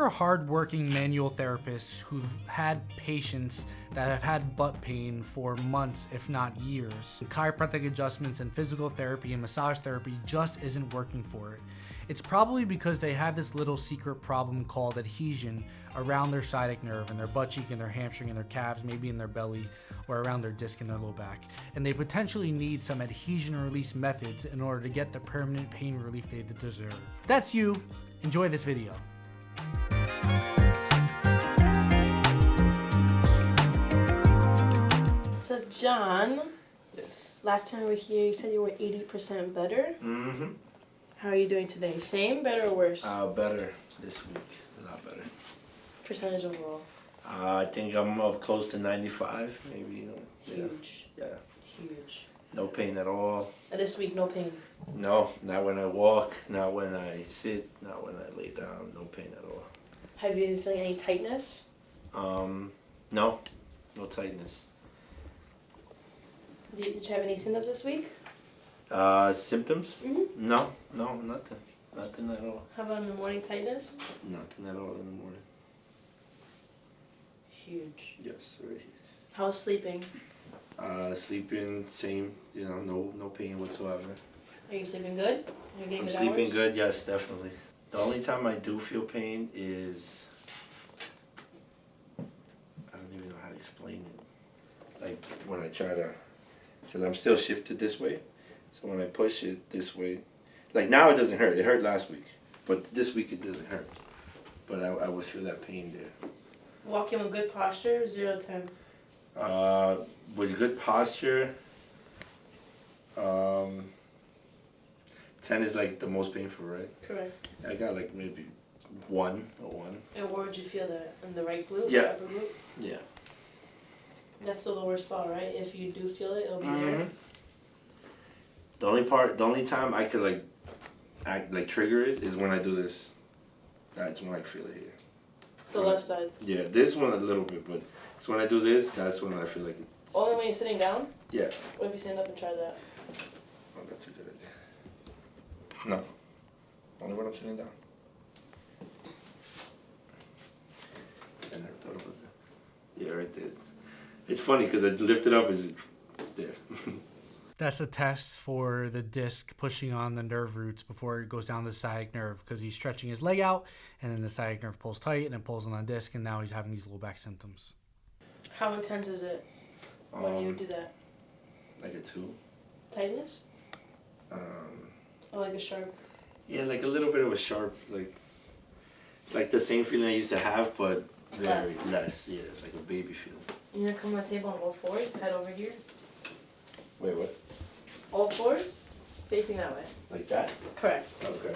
for hard-working manual therapists who've had patients that have had butt pain for months, if not years. Chiropractic adjustments and physical therapy and massage therapy just isn't working for it. It's probably because they have this little secret problem called adhesion around their sciatic nerve and their butt cheek and their hamstring and their calves, maybe in their belly or around their disc in their low back. And they potentially need some adhesion release methods in order to get the permanent pain relief they deserve. If that's you, enjoy this video. So John, Yes. last time we were here, you said you were 80% better. Mm-hmm. How are you doing today? Same, better, or worse? Better this week. A lot better. Percentage overall? I think I'm up close to 95, maybe. Huge. Yeah. Huge. No pain at all. And this week, no pain? No, not when I walk, not when I sit, not when I lay down. No pain at all. Have you been feeling any tightness? No tightness. Did you have any symptoms this week? Symptoms? Mm-hmm. No, nothing. Nothing at all. How about in the morning tightness? Nothing at all in the morning. Huge. Yes, very huge. How's sleeping? Sleeping, same, no pain whatsoever. Are you sleeping good? Are you getting I'm good sleeping hours? good, yes, definitely. The only time I do feel pain is, I don't even know how to explain it. Like when I try to, because I'm still shifted this way, so when I push it this way, like now it doesn't hurt. It hurt last week, but this week it doesn't hurt. But I would feel that pain there. Walking with good posture, 0 to 10. With good posture, 10 is like the most painful, right? Correct. I got like maybe 1 or 1. And where would you feel that? In the right glute? Yeah. The upper glute? Yeah. That's still the worst spot, right? If you do feel it, it'll be there. The only time I could trigger it is when I do this. That's when I feel it here. The left side. Yeah, this one a little bit, but so when I do this, that's when I feel like it's... Only when you're sitting down? Yeah. What if you stand up and try that? Oh, that's a good idea. No. Only when I'm sitting down. I never thought about that. Yeah, right there. It's funny because I lift it up, it's there. That's a test for the disc pushing on the nerve roots before it goes down the sciatic nerve, because he's stretching his leg out and then the sciatic nerve pulls tight and it pulls on the disc, and now he's having these low back symptoms. How intense is it when you do that? Like a 2. Tightness? Or like a sharp? Yeah, like a little bit of a sharp, it's like the same feeling I used to have, but very less. Yeah, it's like a baby feeling. You're gonna come on the table on all fours, head over here. Wait, what? All fours, facing that way. Like that? Correct. Okay.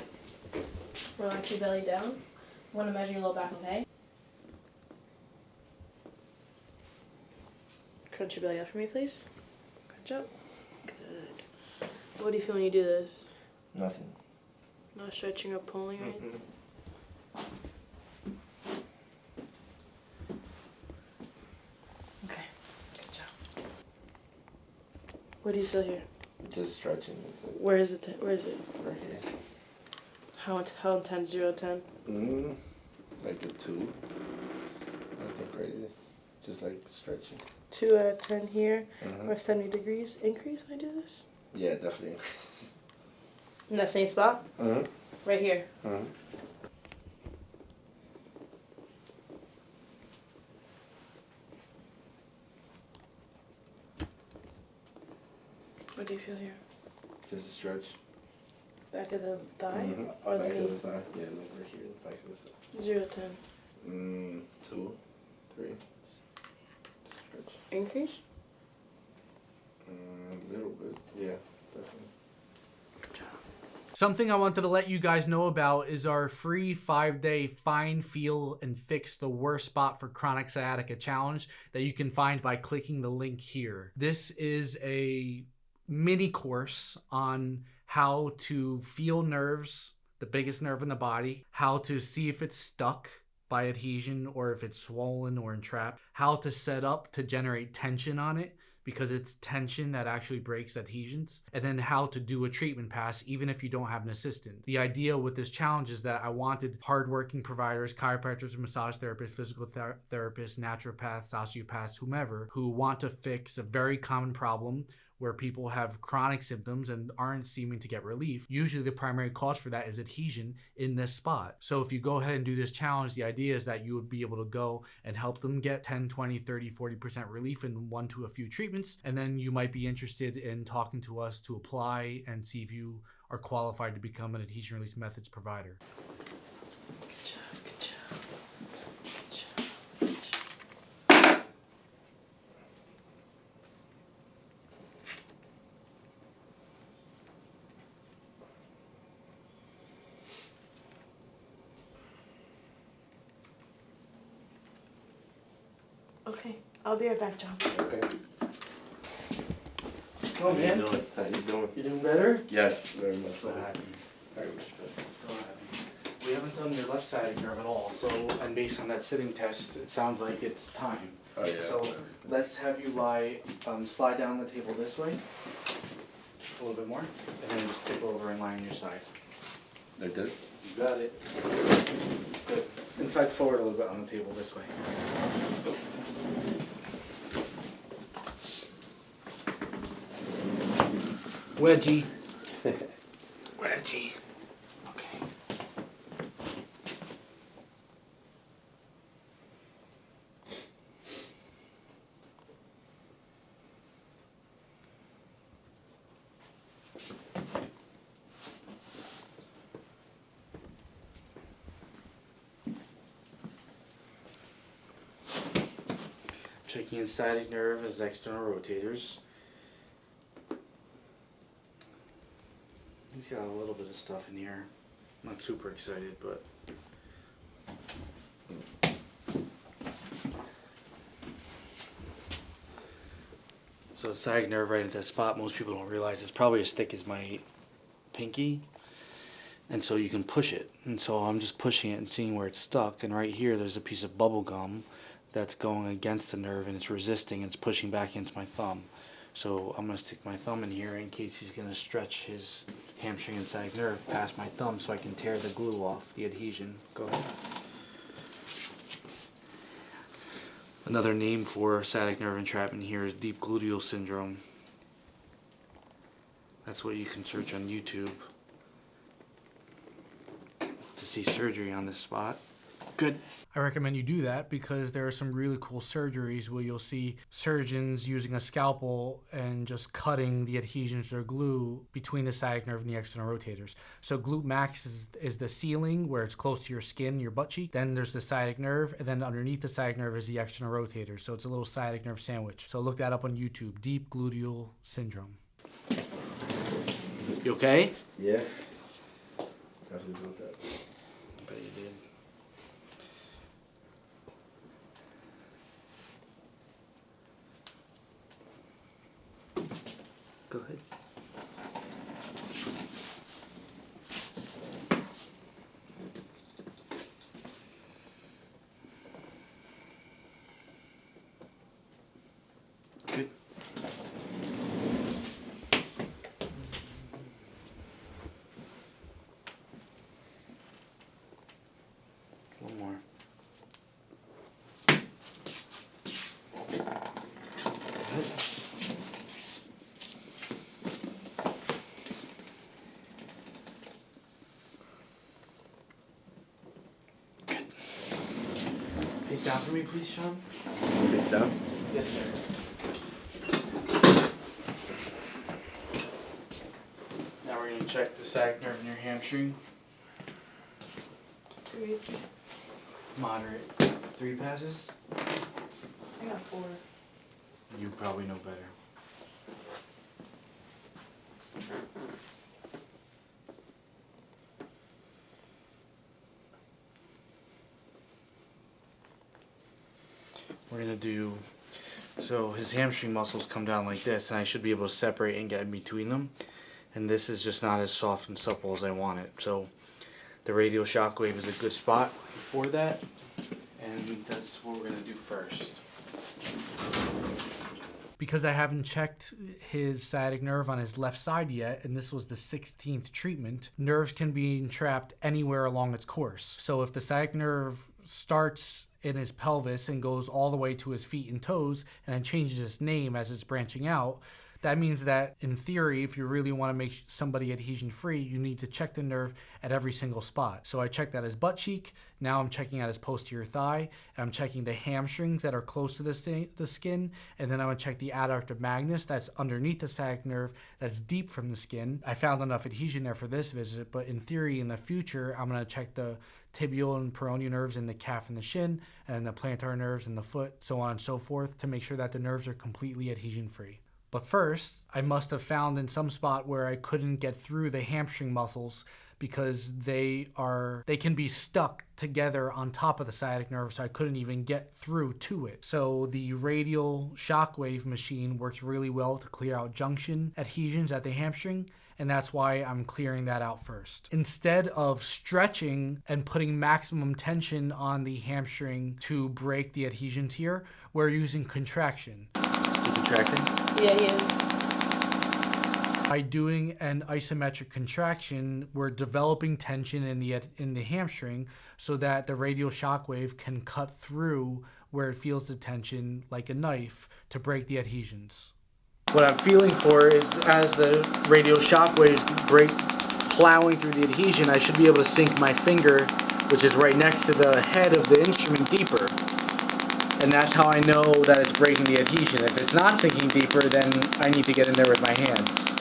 Relax your belly down. I want to measure your low back, okay? Crunch your belly up for me, please. Crunch up. Good. What do you feel when you do this? Nothing. No stretching or pulling, right? Okay. Good job. What do you feel here? Just stretching. Where is it? Where is it? Right here. How intense? 0 to 10? Like a 2. Nothing crazy. Just like stretching. 2 out of 10 here, or 70 degrees increase when I do this? Yeah, definitely increases. In that same spot? Right here. What do you feel here? Just a stretch. Back of the thigh? Or back the of knee? the thigh. Yeah, like right here, the back of the thigh. 0 to 10. 2, 3. Stretch. Increase? A little bit. Yeah, definitely. Something I wanted to let you guys know about is our free 5-day Find, Feel, and Fix the Worst Spot for Chronic Sciatica challenge that you can find by clicking the link here. This is a mini course on how to feel nerves, the biggest nerve in the body, how to see if it's stuck by adhesion or if it's swollen or entrapped, how to set up to generate tension on it, because it's tension that actually breaks adhesions, and then how to do a treatment pass even if you don't have an assistant. The idea with this challenge is that I wanted hardworking providers, chiropractors, massage therapists, physical therapists, naturopaths, osteopaths, whomever, who want to fix a very common problem where people have chronic symptoms and aren't seeming to get relief. Usually the primary cause for that is adhesion in this spot. So if you go ahead and do this challenge, the idea is that you would be able to go and help them get 10, 20, 30, 40% relief in one to a few treatments. And then you might be interested in talking to us to apply and see if you are qualified to become an Adhesion Release Methods provider. Good job, good job. Okay, I'll be right back, John. Okay. Oh, How you doing? How you doing? You're doing better? Yes, very much. So happy. Very much better. So happy. We haven't done your left sciatic nerve at all. So, and based on that sitting test, it sounds like it's time. Oh yeah. So let's have you lie, slide down the table this way, a little bit more, and then just tip over and lie on your side. Like this? You got it. Good. And slide forward a little bit on the table this way. Wedgie. Wedgie. Okay. Checking in sciatic nerve as external rotators. He's got a little bit of stuff in here. I'm not super excited, but so the sciatic nerve right at that spot, most people don't realize it's probably as thick as my pinky, and so you can push it. And so I'm just pushing it and seeing where it's stuck. And right here, there's a piece of bubble gum that's going against the nerve, and it's resisting. It's pushing back into my thumb. So I'm going to stick my thumb in here in case he's going to stretch his hamstring and sciatic nerve past my thumb so I can tear the glue off, the adhesion. Go ahead. Another name for sciatic nerve entrapment here is deep gluteal syndrome. That's what you can search on YouTube to see surgery on this spot. Good. I recommend you do that because there are some really cool surgeries where you'll see surgeons using a scalpel and just cutting the adhesions or glue between the sciatic nerve and the external rotators. So glute max is the ceiling where it's close to your skin, your butt cheek. Then there's the sciatic nerve, and then underneath the sciatic nerve is the external rotator. So it's a little sciatic nerve sandwich. So look that up on YouTube, deep gluteal syndrome. You okay? Yeah. Definitely built that. I bet you did. Go ahead. Good. One more. Go ahead. Face down for me, please, Sean. Face down? Yes, sir. Now we're going to check the sciatic nerve in your hamstring. 3. Moderate. 3 passes? I got 4. You probably know better. We're going to do, so his hamstring muscles come down like this, and I should be able to separate and get in between them. And this is just not as soft and supple as I want it. So the radial shock wave is a good spot for that, and that's what we're going to do first. because I haven't checked his sciatic nerve on his left side yet, and this was the 16th treatment, nerves can be entrapped anywhere along its course. So if the sciatic nerve starts in his pelvis and goes all the way to his feet and toes and then changes its name as it's branching out, that means that in theory, if you really want to make somebody adhesion free, you need to check the nerve at every single spot. So I checked at his butt cheek. Now I'm checking at his posterior thigh, and I'm checking the hamstrings that are close to the skin. And then I'm going to check the adductor magnus that's underneath the sciatic nerve that's deep from the skin. I found enough adhesion there for this visit, but in theory, in the future, I'm going to check the tibial and peroneal nerves in the calf and the shin, and the plantar nerves in the foot, so on and so forth, to make sure that the nerves are completely adhesion free. But first, I must have found in some spot where I couldn't get through the hamstring muscles because they can be stuck together on top of the sciatic nerve, so I couldn't even get through to it. So the radial shockwave machine works really well to clear out junction adhesions at the hamstring, and that's why I'm clearing that out first. Instead of stretching and putting maximum tension on the hamstring to break the adhesions here, we're using contraction. Is he contracting? Yeah, he is. By doing an isometric contraction, we're developing tension in the hamstring so that the radial shock wave can cut through where it feels the tension like a knife to break the adhesions. What I'm feeling for is as the radial shock waves break, plowing through the adhesion, I should be able to sink my finger, which is right next to the head of the instrument, deeper. And that's how I know that it's breaking the adhesion. If it's not sinking deeper, then I need to get in there with my hands.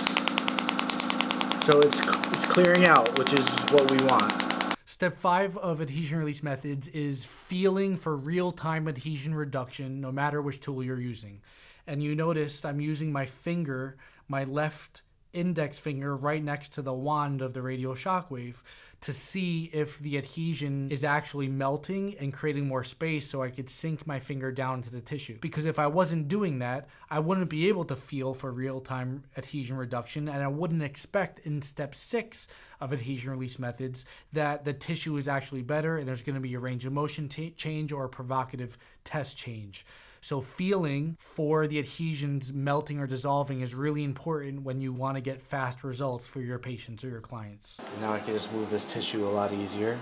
So it's clearing out, which is what we want. Step 5 of adhesion release methods is feeling for real-time adhesion reduction, no matter which tool you're using. And you noticed I'm using my finger, my left index finger, right next to the wand of the radial shock wave, to see if the adhesion is actually melting and creating more space so I could sink my finger down into the tissue. Because if I wasn't doing that, I wouldn't be able to feel for real-time adhesion reduction, and I wouldn't expect in step 6 of adhesion release methods that the tissue is actually better and there's going to be a range of motion change or a provocative test change. So feeling for the adhesions melting or dissolving is really important when you want to get fast results for your patients or your clients. Now I can just move this tissue a lot easier,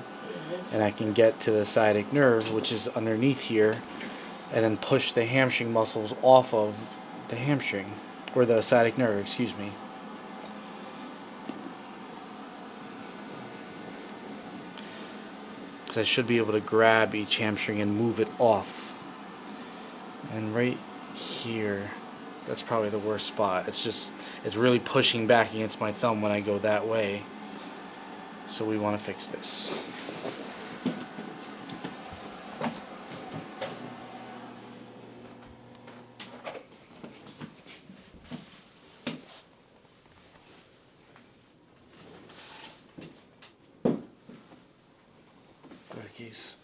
and I can get to the sciatic nerve, which is underneath here, and then push the hamstring muscles off of the hamstring, or the sciatic nerve, excuse me. Because I should be able to grab each hamstring and move it off. And right here, that's probably the worst spot. It's really pushing back against my thumb when I go that way. So we want to fix this. Go ahead, Keith.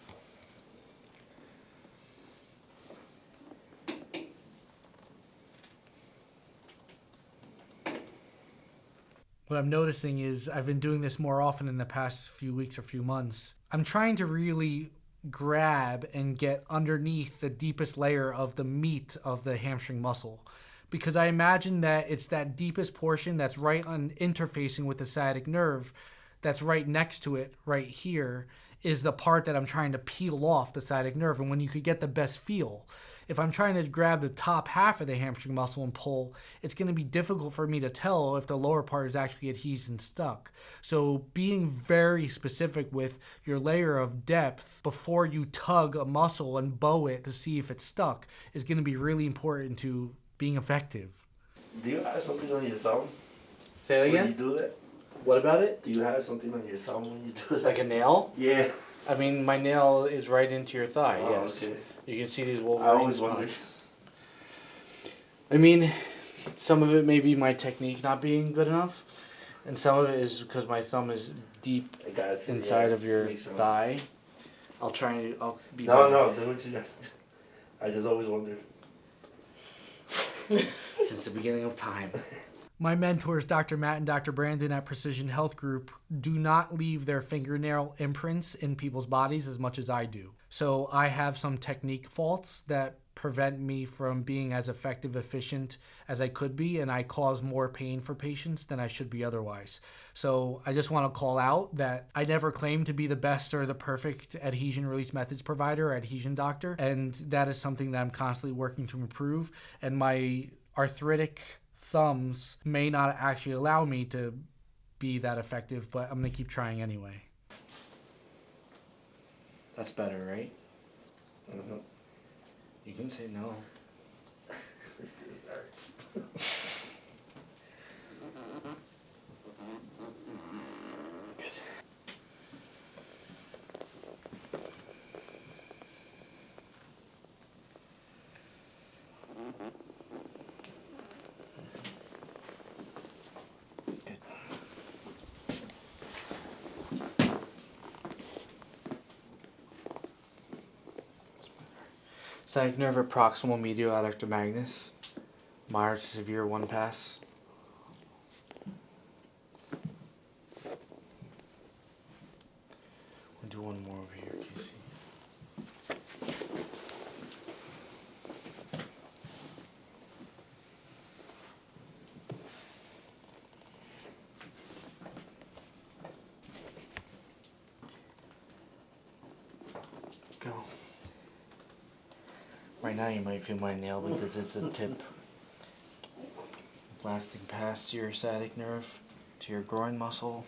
What I'm noticing is I've been doing this more often in the past few weeks or few months. I'm trying to really grab and get underneath the deepest layer of the meat of the hamstring muscle, because I imagine that it's that deepest portion that's right on interfacing with the sciatic nerve that's right next to it right here is the part that I'm trying to peel off the sciatic nerve, and when you could get the best feel. If I'm trying to grab the top half of the hamstring muscle and pull, it's going to be difficult for me to tell if the lower part is actually adhesion stuck. So being very specific with your layer of depth before you tug a muscle and bow it to see if it's stuck is going to be really important to being effective. Do you have something on your thumb? Say that again? When you do that? What about it? Do you have something on your thumb when you do that? Like a nail? Yeah. I mean, my nail is right into your thigh, Oh, yes. okay. You can see these I Wolverine always spots. wondered. I mean, some of it may be my technique not being good enough, and some of it is because my thumb is deep inside of your thigh. I'll be No, do what you got. I just always wondered. Since the beginning of time. My mentors, Dr. Matt and Dr. Brandon at Precision Health Group, do not leave their fingernail imprints in people's bodies as much as I do. So I have some technique faults that prevent me from being as effective, efficient as I could be, and I cause more pain for patients than I should be otherwise. So I just want to call out that I never claim to be the best or the perfect adhesion release methods provider or adhesion doctor, and that is something that I'm constantly working to improve. And my arthritic thumbs may not actually allow me to be that effective, but I'm going to keep trying anyway. That's better, right? Mm-hmm. You can say no. Good. Good. Sciatic nerve or proximal medial adductor magnus. Mild to severe one pass. We'll do one more over here, Casey. Go. Right now you might feel my nail because it's a tip blasting past your sciatic nerve to your groin muscle.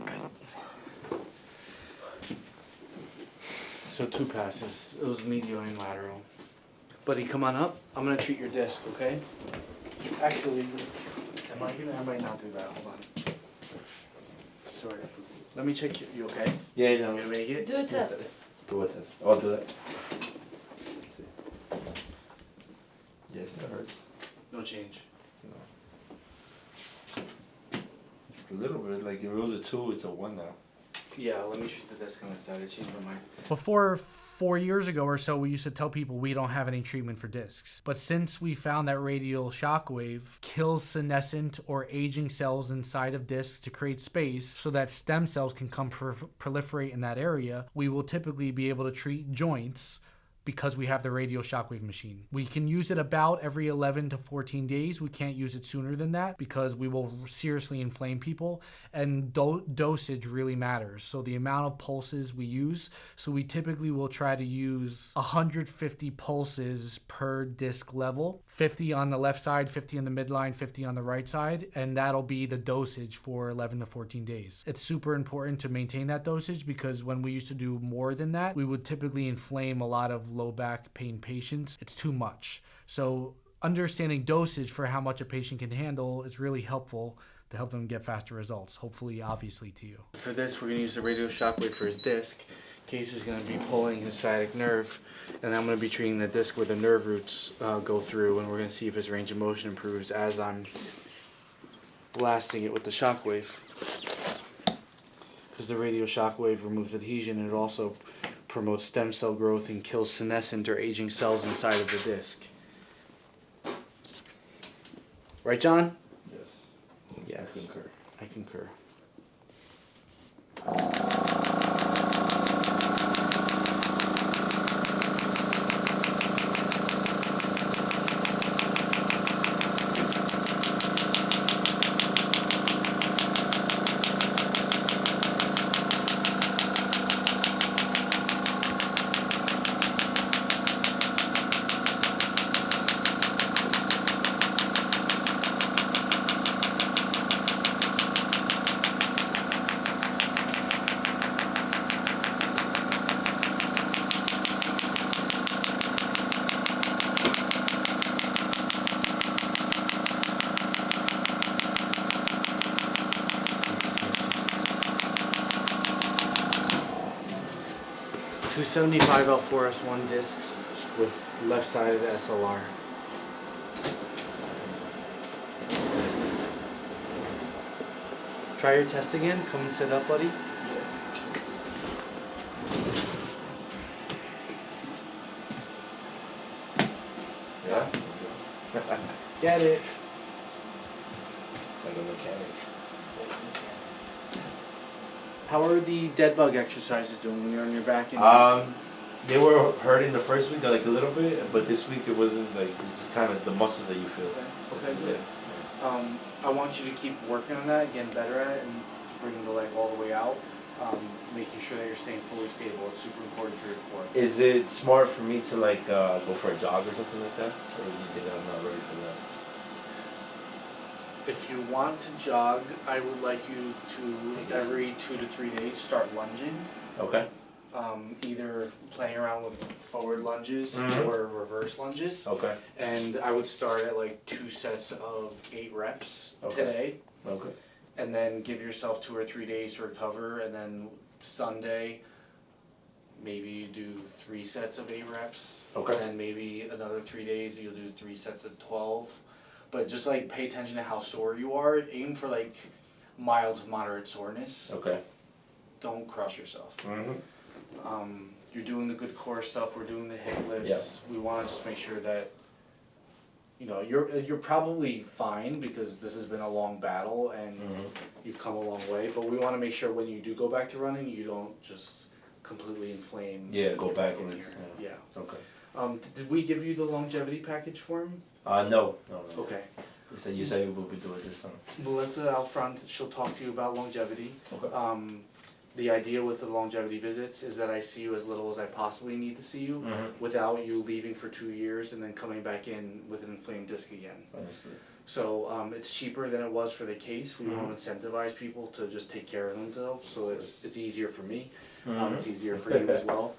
Good. So 2 passes. It was medial and lateral. Buddy, come on up. I'm gonna treat your disc, okay? Actually, I might not do that. Hold on. Sorry. Let me check you okay? Yeah, You gonna make it? Do a test. Do a test. I'll do that. Let's see. Yes, that hurts. No change. No. A little bit, like if it was a 2, it's a 1 now. Yeah, let me treat the disc on the side. I changed my mind. Before 4 years ago or so, we used to tell people we don't have any treatment for discs. But since we found that radial shockwave kills senescent or aging cells inside of discs to create space so that stem cells can come proliferate in that area, we will typically be able to treat joints because we have the radial shockwave machine. We can use it about every 11 to 14 days. We can't use it sooner than that because we will seriously inflame people, and dosage really matters. So the amount of pulses we use, so we typically will try to use 150 pulses per disc level, 50 on the left side, 50 on the midline, 50 on the right side, and that'll be the dosage for 11 to 14 days. It's super important to maintain that dosage because when we used to do more than that, we would typically inflame a lot of low back pain patients. It's too much. So understanding dosage for how much a patient can handle is really helpful to help them get faster results, hopefully, obviously, to you. For this, we're going to use the radial shockwave for his disc. Case is going to be pulling his sciatic nerve, and I'm going to be treating the disc where the nerve roots go through, and we're going to see if his range of motion improves as I'm blasting it with the shockwave. Because the radial shockwave removes adhesion, and it also promotes stem cell growth and kills senescent or aging cells inside of the disc. Right, John? Yes. Yes. I concur. Two 75 L4S1 discs with left-sided SLR. Try your test again. Come and sit up, buddy. Yeah? Get it. Like a mechanic. How are the dead bug exercises doing when you're on your back? They were hurting the first week like a little bit, but this week it wasn't like, it's just kind of the muscles that you feel. Okay, good. I want you to keep working on that, getting better at it, and bringing the leg all the way out. Making sure that you're staying fully stable. It's super important for your core. Is it smart for me to like go for a jog or something like that? Or do you think I'm not ready for that? If you want to jog, I would like you to, every 2 to 3 days, start lunging. Okay. Either playing around with forward lunges or reverse lunges. Okay. And I would start at like 2 sets of 8 reps today. Okay. And then give yourself 2 or 3 days to recover, and then Sunday, maybe you do 3 sets of 8 reps. Okay. And then maybe another 3 days you'll do 3 sets of 12. But just like pay attention to how sore you are. Aim for like mild to moderate soreness. Okay. Don't crush yourself. Mm-hmm. You're doing the good core stuff. We're doing the hip lifts. We want to just make sure that, you know, you're probably fine because this has been a long battle and you've come a long way. But we want to make sure when you do go back to running, you don't just completely inflame. Yeah, go back in here. Yeah. Okay. Did we give you the longevity package form? No. Okay. You said you will be doing this summer. Melissa out front, she'll talk to you about longevity. Okay. The idea with the longevity visits is that I see you as little as I possibly need to see you without you leaving for 2 years and then coming back in with an inflamed disc again. Understood. So it's cheaper than it was for the case. We want to incentivize people to just take care of themselves, so it's easier for me. It's easier for you as well.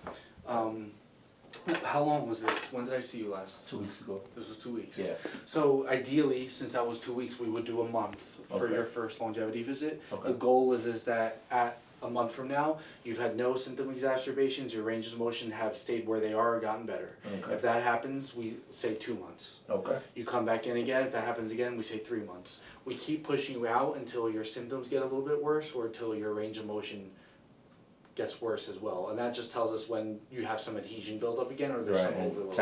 How long was this? When did I see you last? 2 weeks ago. This was 2 weeks. Yeah. So ideally, since that was 2 weeks, we would do a month for your first longevity visit. Okay. The goal is that at a month from now, you've had no symptom exacerbations, your ranges of motion have stayed where they are or gotten better. Okay. If that happens, we say 2 months. Okay. You come back in again, if that happens again, we say 3 months. We keep pushing you out until your symptoms get a little bit worse or until your range of motion gets worse as well. And that just tells us when you have some adhesion buildup again or there's some overload.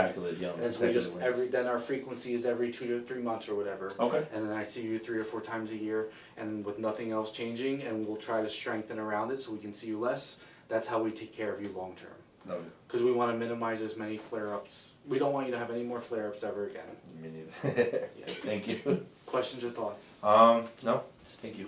And so we just, then our frequency is every 2 to 3 months or whatever. Okay. And then I see you 3 or 4 times a year and with nothing else changing, and we'll try to strengthen around it so we can see you less. That's how we take care of you long term. Because we want to minimize as many flare-ups. We don't want you to have any more flare-ups ever again. Me neither. Thank you. Questions or thoughts? No. Thank you.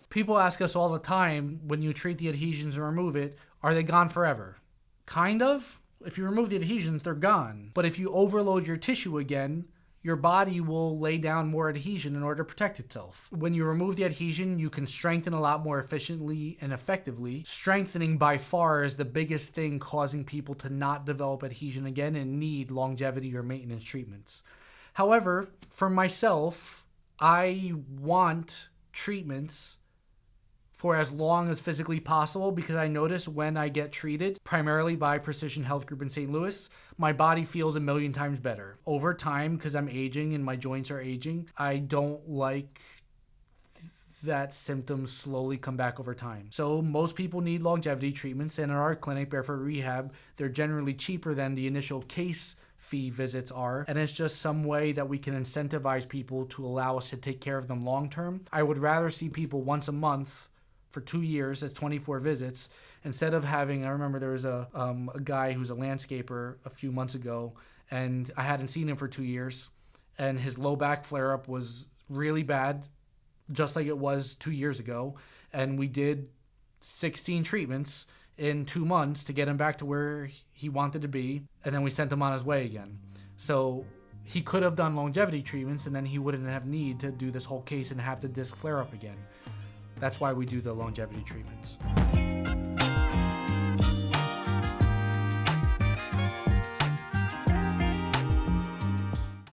People ask us all the time, when you treat the adhesions and remove it, are they gone forever? Kind of. If you remove the adhesions, they're gone. But if you overload your tissue again, your body will lay down more adhesion in order to protect itself. When you remove the adhesion, you can strengthen a lot more efficiently and effectively. Strengthening by far is the biggest thing causing people to not develop adhesion again and need longevity or maintenance treatments. However, for myself, I want treatments for as long as physically possible because I notice when I get treated, primarily by Precision Health Group in St. Louis, my body feels 1,000,000 times better. Over time, because I'm aging and my joints are aging, I don't like that symptoms slowly come back over time. So most people need longevity treatments, and in our clinic, Barefoot Rehab, they're generally cheaper than the initial case fee visits are, and it's just some way that we can incentivize people to allow us to take care of them long term. I would rather see people once a month for 2 years, that's 24 visits, instead of having, I remember there was a guy who's a landscaper a few months ago, and I hadn't seen him for 2 years, and his low back flare-up was really bad, just like it was 2 years ago, and we did 16 treatments in 2 months to get him back to where he wanted to be, and then we sent him on his way again. So he could have done longevity treatments, and then he wouldn't have need to do this whole case and have the disc flare up again. That's why we do the longevity treatments.